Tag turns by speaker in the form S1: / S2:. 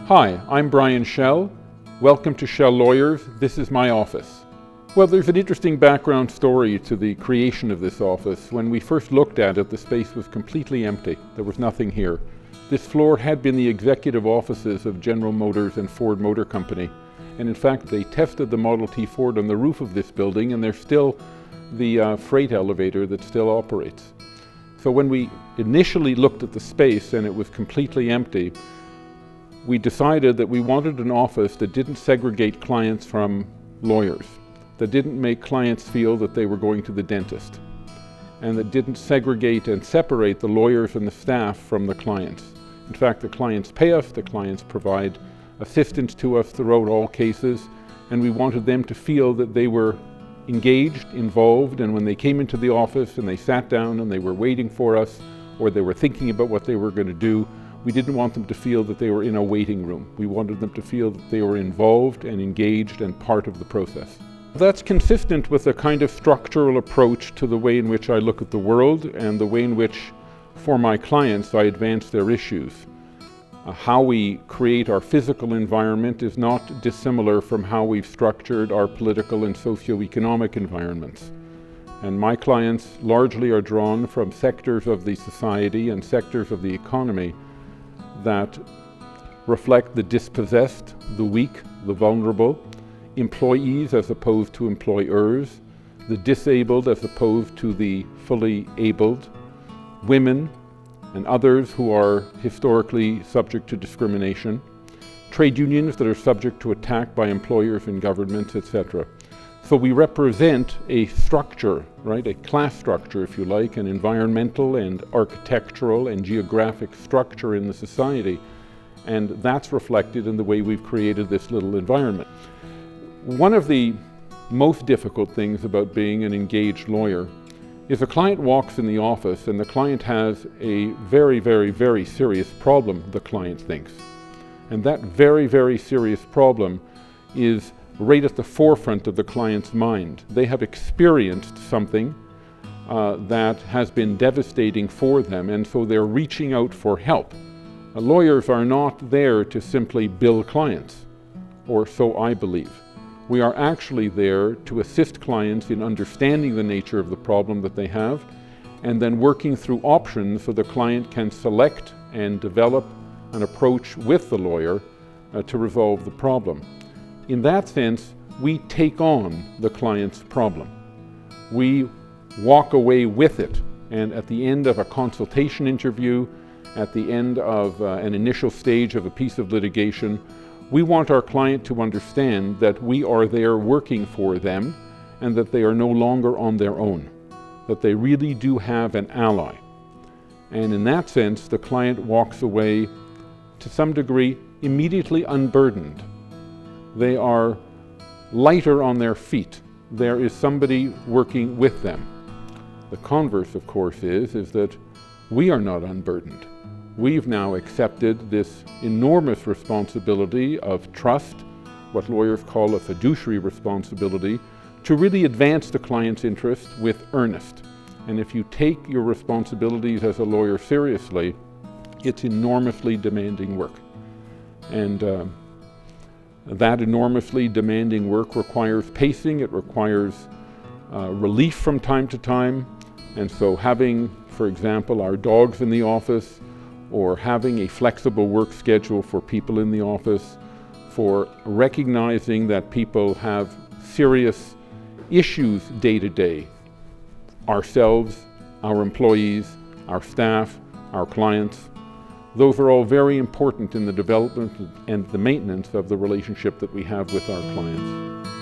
S1: Hi, I'm Brian Schell. Welcome to Schell Lawyers. This is my office. Well, there's an interesting background story to the creation of this office. When we first looked at it, the space was completely empty. There was nothing here. This floor had been the executive offices of General Motors and Ford Motor Company. And in fact, they tested the Model T Ford on the roof of this building, and there's still the freight elevator that still operates. So when we initially looked at the space and it was completely empty, we decided that we wanted an office that didn't segregate clients from lawyers, that didn't make clients feel that they were going to the dentist, and that didn't segregate and separate the lawyers and the staff from the clients. In fact, the clients pay us, the clients provide assistance to us throughout all cases, and we wanted them to feel that they were engaged, involved, and when they came into the office and they sat down and they were waiting for us, or they were thinking about what they were going to do, we didn't want them to feel that they were in a waiting room. We wanted them to feel that they were involved and engaged and part of the process. That's consistent with a kind of structural approach to the way in which I look at the world and the way in which, for my clients, I advance their issues. How we create our physical environment is not dissimilar from how we've structured our political and socioeconomic environments. And my clients largely are drawn from sectors of the society and sectors of the economy that reflect the dispossessed, the weak, the vulnerable, employees as opposed to employers, the disabled as opposed to the fully abled, women and others who are historically subject to discrimination, trade unions that are subject to attack by employers and governments, etc. So we represent a structure, right? A class structure, if you like, an environmental and architectural and geographic structure in the society. And that's reflected in the way we've created this little environment. One of the most difficult things about being an engaged lawyer is a client walks in the office and the client has a very, very, very serious problem, the client thinks. And that very, very serious problem is right at the forefront of the client's mind. They have experienced something that has been devastating for them, and so they're reaching out for help. Lawyers are not there to simply bill clients, or so I believe. We are actually there to assist clients in understanding the nature of the problem that they have, and then working through options so the client can select and develop an approach with the lawyer to resolve the problem. In that sense, we take on the client's problem. We walk away with it, and at the end of a consultation interview, at the end of an initial stage of a piece of litigation, we want our client to understand that we are there working for them and that they are no longer on their own, that they really do have an ally. And in that sense, the client walks away to some degree immediately unburdened. They are lighter on their feet. There is somebody working with them. The converse, of course, is that we are not unburdened. We've now accepted this enormous responsibility of trust, what lawyers call a fiduciary responsibility, to really advance the client's interest with earnest. And if you take your responsibilities as a lawyer seriously, it's enormously demanding work. And that enormously demanding work requires pacing, it requires relief from time to time. And so having, for example, our dogs in the office, or having a flexible work schedule for people in the office, for recognizing that people have serious issues day to day, ourselves, our employees, our staff, our clients, those are all very important in the development and the maintenance of the relationship that we have with our clients.